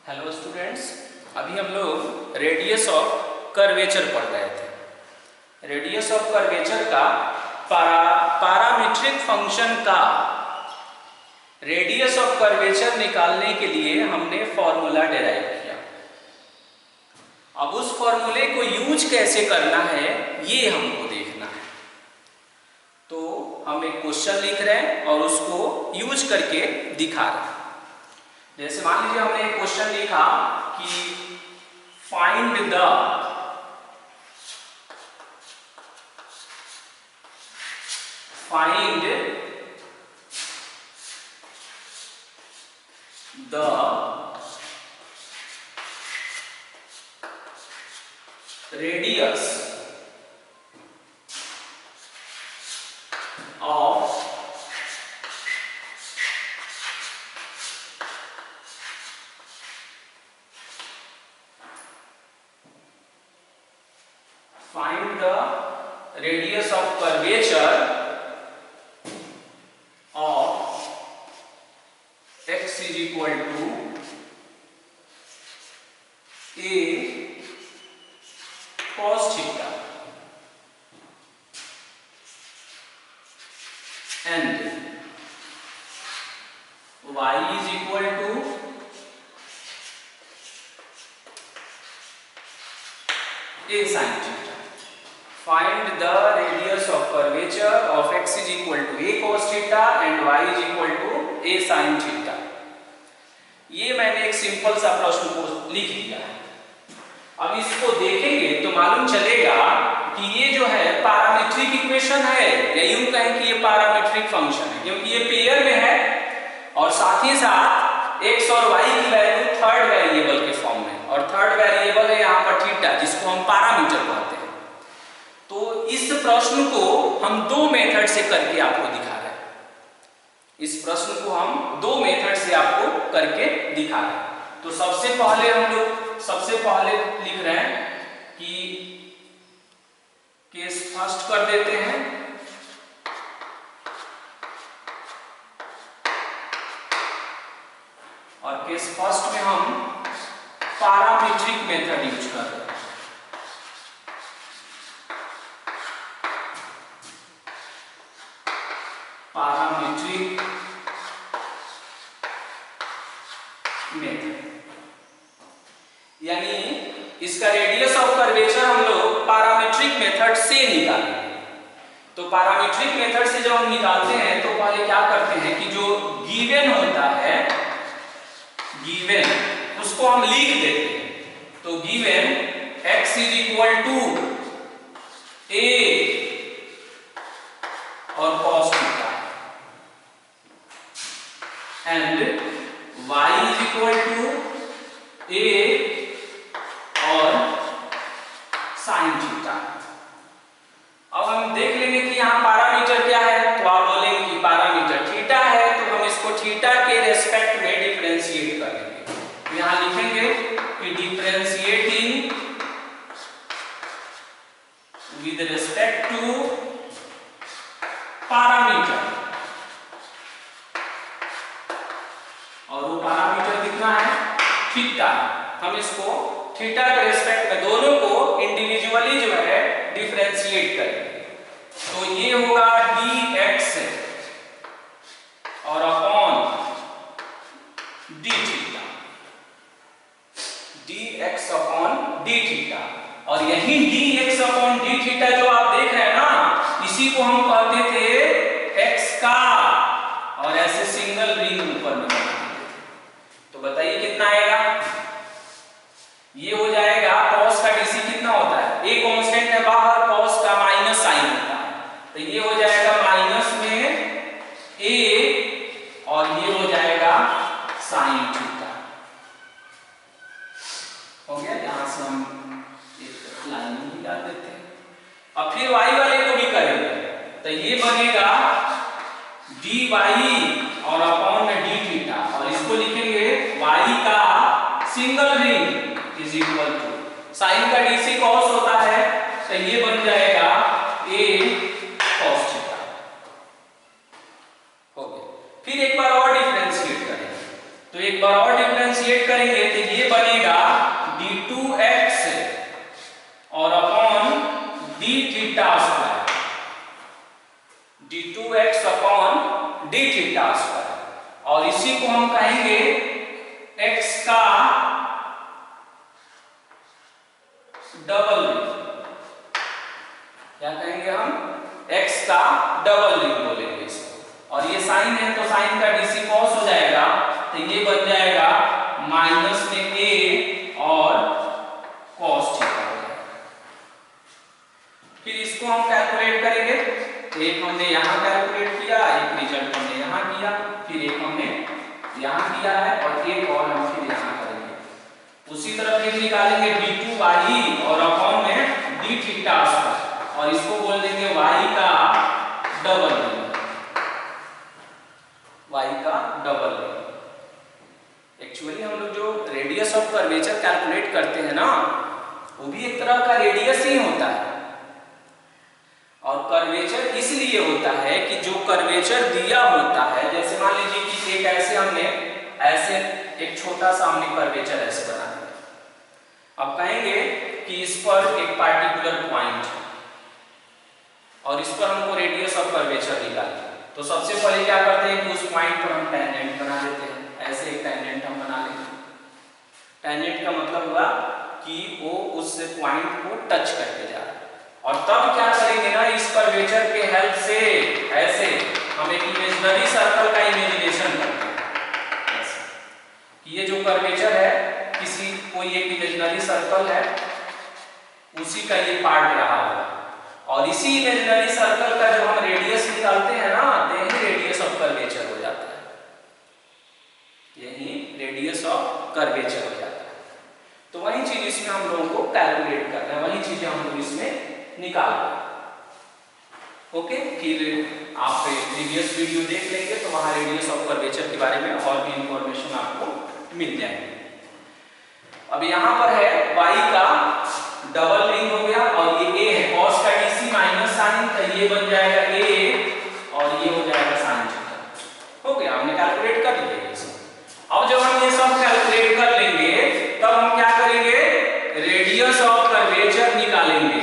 Hello students, अभी हम लोग रेडियस ऑफ कर्वेचर पढ़ रहे थे। रेडियस ऑफ कर्वेचर का पैरामीट्रिक फंक्शन का रेडियस ऑफ कर्वेचर निकालने के लिए हमने फॉर्मूला डिराइव किया। अब उस फॉर्मूले को यूज कैसे करना है ये हमको देखना है। तो हम एक क्वेश्चन लिख रहे हैं और उसको यूज करके दिखा रहे हैं। जैसे मान लीजिए हमने एक क्वेश्चन लिखा कि find the radius of find the radius of curvature of x is equal to a cos theta and y is equal to a sin theta. Find the radius of curvature of x is equal to a cos theta and y is equal to a sin theta. ये मैंने एक simple सा प्रश्न को लिख दिया है। अब इसको देखेंगे तो मालूम चलेगा कि ये जो है पैरामीट्रिक इक्वेशन है या यूं कहें कि ये पैरामीट्रिक फंक्शन है, क्योंकि ये पेयर में है और साथ ही साथ x और y की वैल्यू थर्ड वेरिएबल के फॉर्म में, और थर्ड वेरिएबल है यहाँ पर थीटा, जिसको हम पैरामीटर कहते हैं। तो इस प्रश्न को हम दो मेथड से करके आपको दिखा रहे हैं। इस प्रश्न को हम दो मेथड से आपको करके दिखा रहे हैं। तो सबसे पहले लिख रहे हैं कि केस फर्स्ट कर देते हैं। और केस फर्स्ट में हम पैरामीट्रिक मेथड यूज कर रहे हैं। पैरामीट्रिक मेथड यानी इसका रेडियस ऑफ कर्वेचर हम लोग पैरामीट्रिक मेथड से निकालेंगे। तो पैरामीट्रिक मेथड से जब हम निकालते हैं तो पहले क्या करते हैं कि जो गिवन होता है, गिवन उसको हम लिख देते हैं। तो given x is equal to a और cos theta and y is equal to a और sin थीटा। अब हम देख लेंगे कि यहाँ पैरामीटर क्या है। तो आप बोलेंगे कि पैरामीटर थीटा है, तो हम इसको थीटा के रेस्पेक्ट में डिफरेंशिएट कर लेंगे। तो यहाँ लिखेंगे कि differentiating with respect to parameter, और वो पैरामीटर कितना है, थीटा। हम इसको थीटा के रेस्पेक्ट में दोनों को इंडिविजुअली जो है डिफरेंशिएट करेंगे। तो ये होगा dx और upon d theta, dx upon d theta. और यही dx अपॉन d थीटा जो आप देख रहे हैं ना, इसी को हम कहते थे x का, और ऐसे सिंगल रिंग ऊपर में बनाते थे। तो बताइए कितना आएगा। ये हो जाएगा cos का dc कितना होता है, a कांस्टेंट है बाहर, cos का माइनस साइन होता है, तो ये हो जाएगा माइनस में a और ये हो जाएगा साइन थीटा। हो गया। यहां से हम एक लाइन भी डाल देते हैं। अब फिर y वाले को भी करेंगे, तो ये बनेगा dy और अपॉन में d थीटा, और इसको लिखेंगे y का सिंगल रिंग इज इक्वल टू साइन का dc cos होता है, तो ये बन जाएगा a cos थीटा। हो गया। फिर एक बार और डिफरेंशिएट करेंगे, तो एक बार और डिफरेंशिएट करेंगे तो ये D theta square, d2x upon D theta square, और इसी को हम कहेंगे x का डबल रिंग। क्या कहेंगे हम? x का डबल रिंग बोलेंगे इसको। और ये साइन है तो साइन का डीसी कॉस हो जाएगा, तो ये बन जाएगा माइनस में a और कॉस थीटा। फिर इसको हम कैलकुलेट करेंगे, एक हमने यहाँ कैलकुलेट किया, एक रिजल्ट हमने यहाँ किया, फिर एक हमने यहाँ किया है और एक और हम फिर यहाँ करेंगे। उसी तरह फिर निकालेंगे d2y और अपॉन में d थीटा स्क्वायर, और इसको बोल देंगे y का डबल रिंग, y का डबल रिंग। एक्चुअली हम लोग जो रेडियस ऑफ कर्वेचर कैलकुलेट करते हैं ना, वो भी एक तरह का रेडियस ही होता है। और कर्वेचर इसलिए होता है कि जो कर्वेचर दिया होता है, जैसे मान लीजिए कि एक ऐसे हमने ऐसे एक छोटा सा हमने कर्वेचर ऐसे बना दिया। अब कहेंगे कि इस पर एक पार्टिकुलर पॉइंट है और इस पर हमको रेडियस ऑफ कर्वेचर निकालना है, तो सबसे पहले क्या करते हैं कि उस पॉइंट पर हम टेंजेंट बना देते हैं। ऐसे एक टेंजेंट हम बना लेंगे। टेंजेंट का मतलब हुआ कि वो उस पॉइंट को टच करके जा रहा है, और तब क्या करेंगे ना, इस कर्वेचर के हेल्प से ऐसे हम एक इमेजिनरी सर्कल का इमेजिनेशन करते हैं। ऐसे कि ये जो कर्वेचर है किसी कोई एक इमेजिनरी सर्कल है, उसी का ये पार्ट रहा होगा, और इसी इमेजिनरी सर्कल का जब हम रेडियस निकालते हैं ना, तो यही रेडियस ऑफ कर्वेचर हो जाता है। यही रेडियस ऑफ कर्वेचर हो जाता है। तो वही चीज इसमें हम लोगों को कैलकुलेट करना है, वही चीजें हम लोग इसमें निकाल। ओके, फिर आप प्रीवियस वीडियो देख लेंगे तो वहां रेडियस ऑफ कर्वेचर के बारे में और भी इंफॉर्मेशन आपको मिल जाएगी। अब यहाँ पर है y का डबल रिंग हो गया, और ये a है, cos का dc माइनस साइन, तो ये बन जाएगा a और ये हो जाएगा साइन थीटा। हो गया, हमने कैलकुलेट कर लिया ये सब। अब जब हम ये सब कैलकुलेट कर लेंगे तब हम क्या करेंगे, रेडियस ऑफ कर्वेचर निकालेंगे।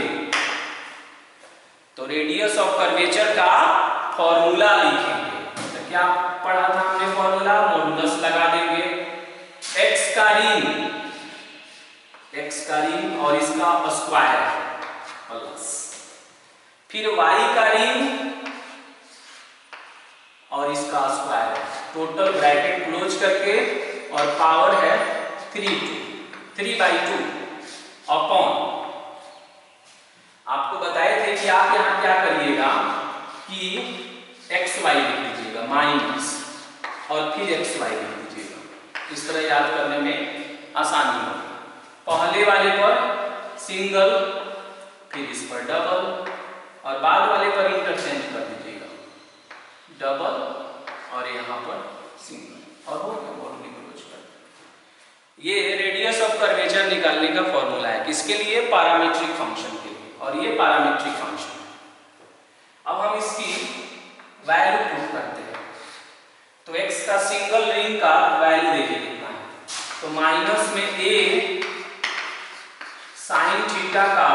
तो रेडियस ऑफ कर्वेचर का फॉर्मूला लिखेंगे। तो क्या पढ़ा था हमने फॉर्मूला? मॉडुलस लगा देंगे x का रिंग और इसका स्क्वायर प्लस, फिर y का रिंग और इसका स्क्वायर, टोटल ब्रैकेट क्लोज करके, और पावर है 3/2 अपॉन, आपको बताए थे कि आप यहाँ क्या करिएगा कि xy लिख दीजिएगा माइनस और फिर xy लिख दीजिएगा। इस तरह याद करने में आसानी होगी। पहले वाले पर सिंगल, फिर इस पर डबल, और बाद वाले पर इंटरचेंज कर दीजिएगा, डबल और यहाँ पर सिंगल, और हो गया मॉडुलस क्लोज कर। ये रेडियस ऑफ कर्वेचर निकालने का फॉर्मूला है, किसके लिए? पैरामीट्रिक फंक्शन के लिए, और ये पैरामीट्रिक फंक्शन है। अब हम इसकी वैल्यू प्रूव करते हैं। तो x का सिंगल रिंग का वैल्यू देखिए कितना है, तो माइनस में a साइन थीटा का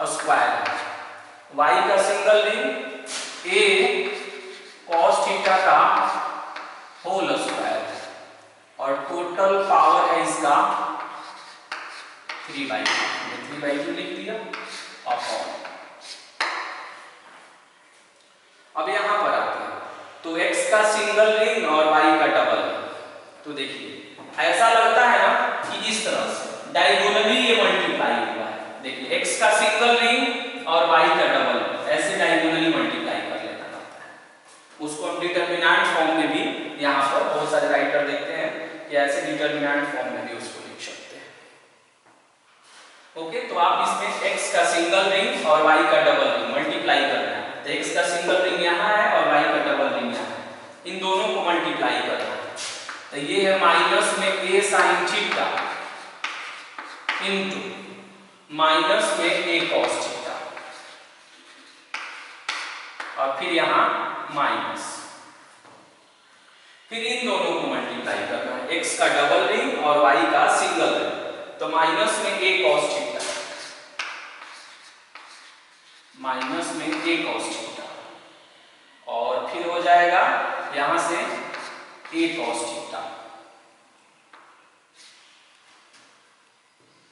स्क्वायर है, y का सिंगल रिंग a cos थीटा का होल स्क्वायर है, और टोटल पावर है इसका 3/2 लिख दिया अपॉन। अब यहां पर आते हैं, तो x का सिंगल रिंग और y का डबल। तो देखिए ऐसा लगता है ना कि इस तरह से डायगोनली ये मल्टीप्लाई हुआ है। देखिए x का सिंगल रिंग और y का डबल, ऐसे डायगोनली मल्टीप्लाई कर लेना पड़ता है। उसको हम डिटरमिनेंट फॉर्म में भी, यहाँ पर बहुत सारे राइटर देखते हैं कि ऐसे डिटरमिनेंट फॉर्म में भी उसको लिख सकते हैं। ओके, तो आप इसमें x का सिंगल रिंग और y का डबल रिंग मल्टीप्लाई करना है। तो x का सिंगल रिंग यहाँ है और y का डबल रिंग यहाँ है, इन दोनों को मल्टीप्लाई करना है। तो ये है माइनस में a sin theta into minus में a cos थीटा, और फिर यहाँ माइनस, फिर इन दोनों को मल्टीप्लाई करना है, x का डबल रिंग और y का सिंगल रिंग। तो माइनस में a cos थीटा माइनस में a cos थीटा, और फिर हो जाएगा यहां से a cos थीटा,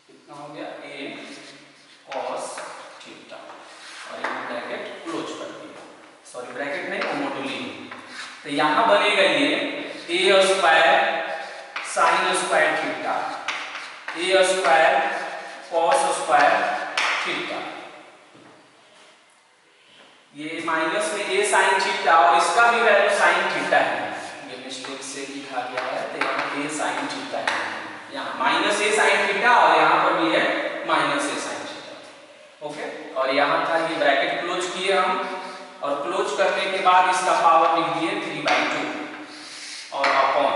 कितना हो गया a cos थीटा, और ये ब्रैकेट क्लोज कर दिया, सॉरी ब्रैकेट नहीं वो मॉड्यूली, तो यहां बनेगा ये a square sine square theta, a square cos square theta, ये माइनस में a साइन थीटा, और इसका भी वैल्यू साइन थीटा है, ये मिस्टेक से लिखा गया है, तो यहाँ a साइन थीटा है, यहाँ माइनस a साइन थीटा और यहाँ पर भी है minus a sine theta. Okay, और यहाँ था ये ब्रैकेट क्लोज किए हम, और क्लोज करने के बाद इसका पावर लिख दिए 3/2 और अपॉन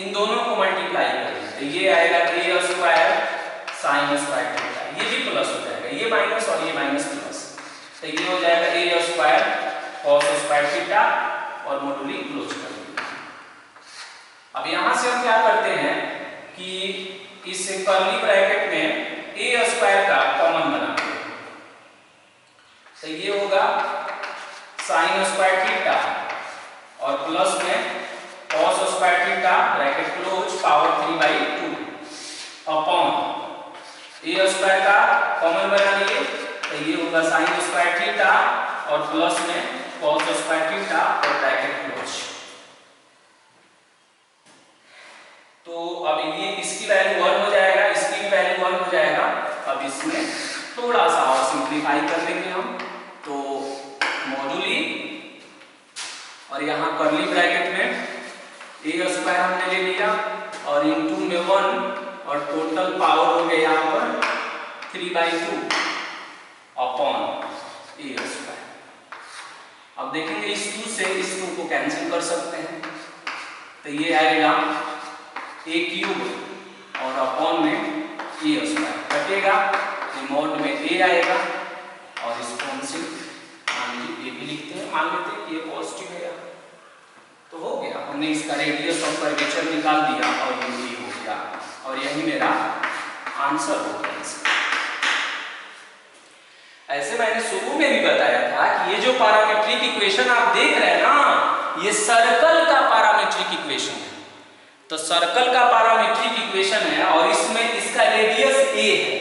इन दोनों को मल्टीप्लाई करेंगे, तो ये आएगा a square sine square theta, ये भी प्लस हो जाएगा, ये माइनस और ये माइनस प्लस, तो ये हो जाएगा a square cos square theta, और मॉड्यूली क्लोज कर देंगे। अब यहां से हम क्या करते हैं कि इस कर्ली ब्रैकेट में a स्क्वायर का कॉमन बनाते हैं, तो ये होगा साइन स्क्वायर थीटा और प्लस में cos square theta bracket close power 3/2 upon a square का कॉमन बना लिए, तो ये होगा साइन स्क्वायर थीटा और प्लस में cos स्क्वायर थीटा और ब्रैकेट क्लोज। तो अब ये इसकी वैल्यू 1 हो जाएगा, इसकी भी वैल्यू 1 हो जाएगा। अब इसमें थोड़ा सा और सिंप्लीफाई कर लेंगे हम, तो मॉड्यूली और यहाँ कर्ली ब्रैकेट में a स्क्वायर हमने ले लिया और इनटू में 1 और टोटल पावर हो गया यहाँ पर 3/2 अपॉन a स्क्वायर। अब देखेंगे इस 2 से इस 2 को कैंसिल कर सकते हैं, तो ये आएगा a क्यूब और अपॉन में a स्क्वायर कटेगा, रिमोट में a आएगा, और इसको हम सिर्फ मान लीजिए a भी लिखते हैं, मान लेते हैं कि ये पॉजिटिव है, तो हो गया, हमने इसका रेडियस ऑफ कर्वेचर निकाल दिया और ये हो गया, और यही मेरा आंसर हो गया। ऐसे मैंने शुरू में भी बताया था कि ये जो पैरामीट्रिक इक्वेशन आप देख रहे हैं ना, ये सर्कल का पैरामीट्रिक इक्वेशन है, तो सर्कल का पैरामीट्रिक इक्वेशन है और इसमें इसका रेडियस a है,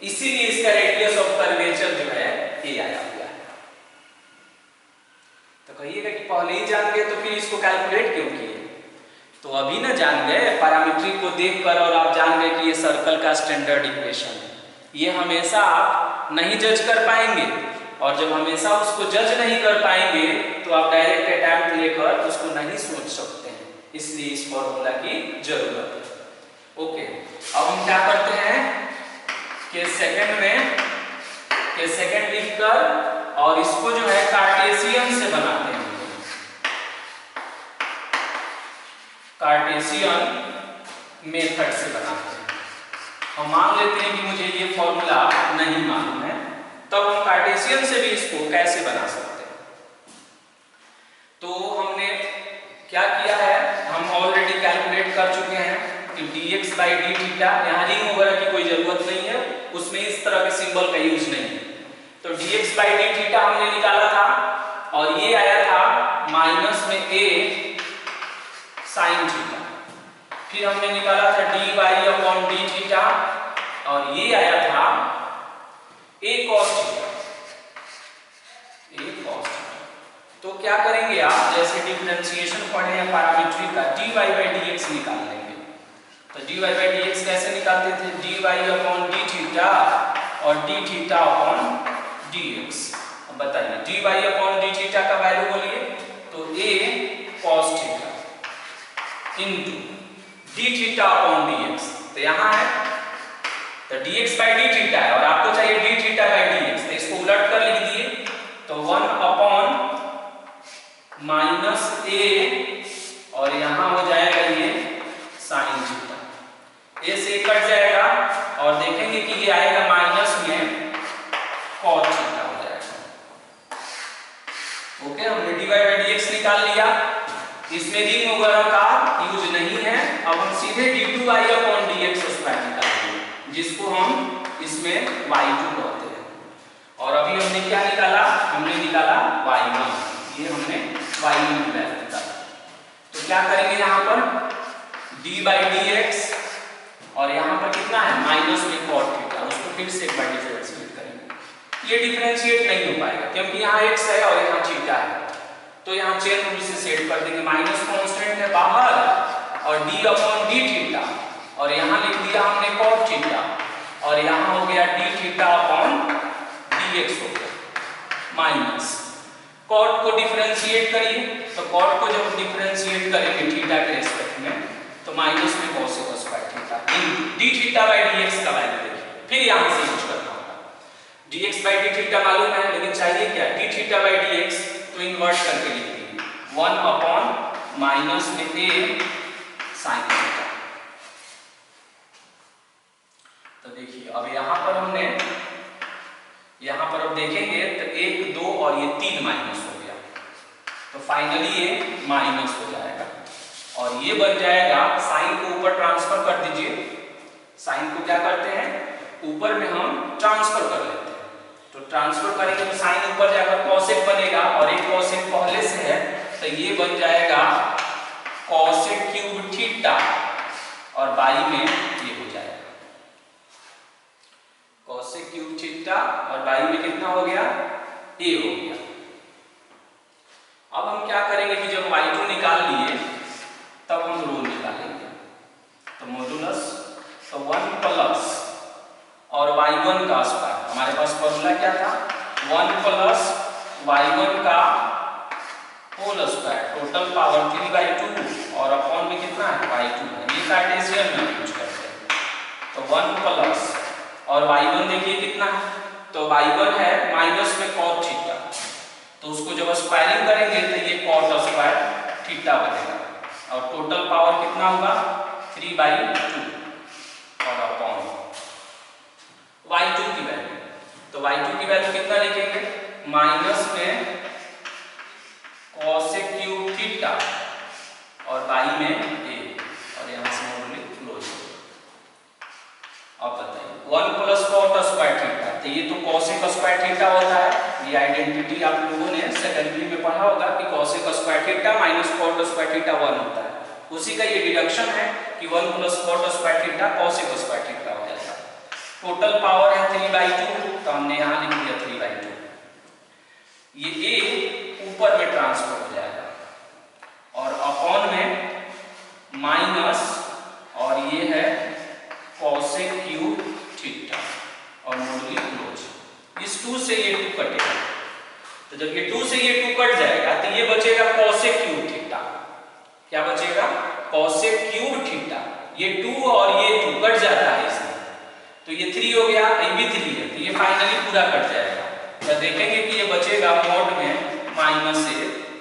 इसीलिए इसका रेडियस ऑफ कर्वेचर जो है a आया हुआ है। तो कहिएगा कि पहले ही जान गए तो फिर इसको कैलकुलेट क्यों किए? तो अभी ना जान गए, पैरामीट्रिक को देखकर और आप जान गए कि ये सर्कल का स्टैंडर्ड इक्वेशन है। ये हमेशा आप नहीं जज कर पाएंगे, और जब हमेशा उसको जज नहीं कर पाएंगे तो आप डायरेक्ट अटैम्प्ट लेकर उसको नहीं सोच सकते हैं, इसलिए इस फॉर्मूला की जरूरत है। ओके, अब हम क्या करते हैं कि सेकंड लिखकर और इसको जो है कार्टेशियन से बनाते हैं, कार्टेशियन मेथड से बनाते हैं। हम मान लेते हैं कि मुझे ये फॉर्मूला नहीं मालूम है, तब हम कार्टेशियन से भी इसको कैसे बना सकते हैं। तो हमने क्या किया है, हम ऑलरेडी कैलकुलेट कर चुके हैं कि dx/d थीटा, यहाँ रिंग वगैरह की कोई जरूरत नहीं है, उसमें इस तरह के सिंबल का यूज नहीं है। तो dx/d थीटा हमने निकाला था और ये आया था माइनस में a साइन थीटा, फिर हमने निकाला था dy/d थीटा और ये आया था a cos थीटा, तो क्या करेंगे आप, जैसे डिफरेंशिएशन पढ़े हैं पैरामीट्रिक का, dy/dx निकाल लेंगे। तो dy/dx कैसे निकालते थे, dy/d थीटा और d थीटा अपॉन dx। अब बताइए dy/d थीटा का वैल्यू बोलिए, तो a cos theta into d theta upon dx, तो यहाँ है तो dx/d थीटा है और आपको चाहिए d थीटा/dx, तो इसको उलट कर लिख दिए, तो 1 अपॉन माइनस a और यहाँ हो जाएगा ये साइन थीटा, a से कट जाएगा और देखेंगे कि ये आएगा माइनस में cos थीटा हो जाएगा। ओके, हमने dy/dx निकाल लिया, इसमें रिंग वगैरह का यूज नहीं है। अब हम सीधे d2y/dx स्क्वायर निकालेंगे, जिसको हम इसमें y2 कहते हैं, और अभी हमने हमने क्या निकाला, हमने निकाला y1, ये हमने y1 की वैल्यू निकाला। तो क्या करेंगे यहाँ पर d/dx और यहाँ पर कितना है माइनस में cot थीटा, उसको फिर से एक बार डिफरेंशिएट करेंगे। ये डिफरेंशिएट नहीं हो पाएगा क्योंकि यहाँ x है और यहाँ थीटा है, तो यहाँ चेन रूल से सेट कर देंगे, माइनस कांस्टेंट है बाहर और d/d थीटा, और यहाँ लिख दिया हमने cot थीटा, और यहाँ हो गया d थीटा/dx हो गया माइनस cot को डिफरेंशिएट करिए, तो cot को जब डिफरेंशिएट करेंगे थीटा के रिस्पेक्ट में तो माइनस में cosec स्क्वायर थीटा d थीटा/dx का वैल्यू देखिए, फिर यहाँ से यूज करना होगा। dx/d थीटा मालूम है, लेकिन चाहिए क्या d थीटा/dx, तो इन्वर्ट करके लिख देंगे 1 माइनस में a sin थीटा। तो देखिए अब यहाँ पर हमने अब देखेंगे तो 1 2 और ये 3 माइनस हो गया, तो फाइनली ये माइनस हो जाएगा और ये बन जाएगा, साइन को ऊपर ट्रांसफर कर दीजिए, साइन को क्या करते हैं ऊपर में हम ट्रांसफर कर लेते हैं, तो ट्रांसफर करेंगे तो साइन ऊपर जाकर cosec बनेगा और एक cosec पहले से है, तो ये बन जाएगा cosec क्यूब थीटा और बाई में ये हो जाएगा cosec क्यूब थीटा और बाई में कितना हो गया a हो गया। अब हम क्या करेंगे कि जब y2 निकाल लिए तब हम रो निकालेंगे, तो मॉडुलस तो 1 प्लस और y1 का स्क्वायर, हमारे पास फॉर्मूला क्या था 1 प्लस y1 का होल स्क्वायर, टोटल पावर 3/2 और अपॉन में कितना है y2 है, ये कार्टेशियन में यूज करते हैं, तो 1 प्लस और y1 देखिए कितना है, तो y1 है माइनस में cot थीटा, तो उसको जब स्क्वायरिंग करेंगे तो ये cot स्क्वायर थीटा बनेगा और टोटल पावर कितना होगा 3/2 और अपॉन y2 की वैल्यू, तो y2 की वैल्यू कितना लिखेंगे माइनस में cosec क्यूब थीटा और बाई में a, और यहाँ से मॉडुलस क्लोज हो गया। अब बताइए 1 प्लस cot स्क्वायर थीटा, तो ये तो cosec स्क्वायर थीटा होता है, ये आइडेंटिटी आप लोगों ने सेकेंडरी में पढ़ा होगा कि cosec square theta minus cot square theta 1 होता है, उसी का ये डिडक्शन है कि 1 plus cot square theta cosec square theta हो जाएगा। टोटल पावर है 3/2, तो हमने यहाँ लिख दिया 3/2, ये a ऊपर में ट्रांसफर हो जाएगा और अपॉन में माइनस और ये है cosec क्यूब थीटा और मॉडुलस क्लोज, इस 2 से ये 2 कटेगा, तो जब ये 2 से ये 2 कट जाएगा तो ये बचेगा cosec क्यूब थीटा, क्या बचेगा cosec क्यूब थीटा, ये 2 और ये 2 कट जाता है इसमें, तो ये 3 हो गया, ये भी 3 है, तो ये फाइनली पूरा कट जाएगा, तो देखेंगे कि ये बचेगा मॉड में माइनस a,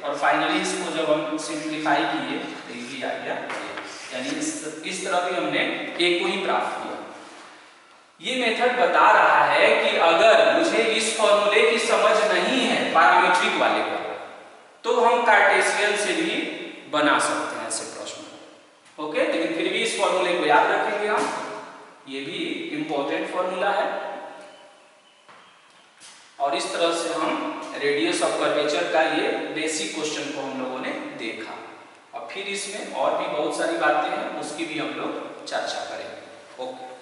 और फाइनली इसको जब हम सिंप्लीफाई किए तो ये भी आ गया, यानी इस तरह भी हमने a को ही प्राप्त किया। ये मेथड बता रहा है कि अगर मुझे इस फॉर्मूले की समझ नहीं है पैरामीट्रिक वाले का, तो हम कार्टेशियन से भी बना सकते हैं ऐसे प्रश्न, ओके, लेकिन फिर भी इस फॉर्मूले को याद रखेंगे हम, ये भी इंपॉर्टेंट फॉर्मूला है, और इस तरह से हम रेडियस ऑफ कर्वेचर का ये बेसिक क्वेश्चन को हम लोगों ने देखा। अब फिर इसमें और भी बहुत सारी बातें हैं, उसकी भी हम लोग चर्चा करेंगे, ओके।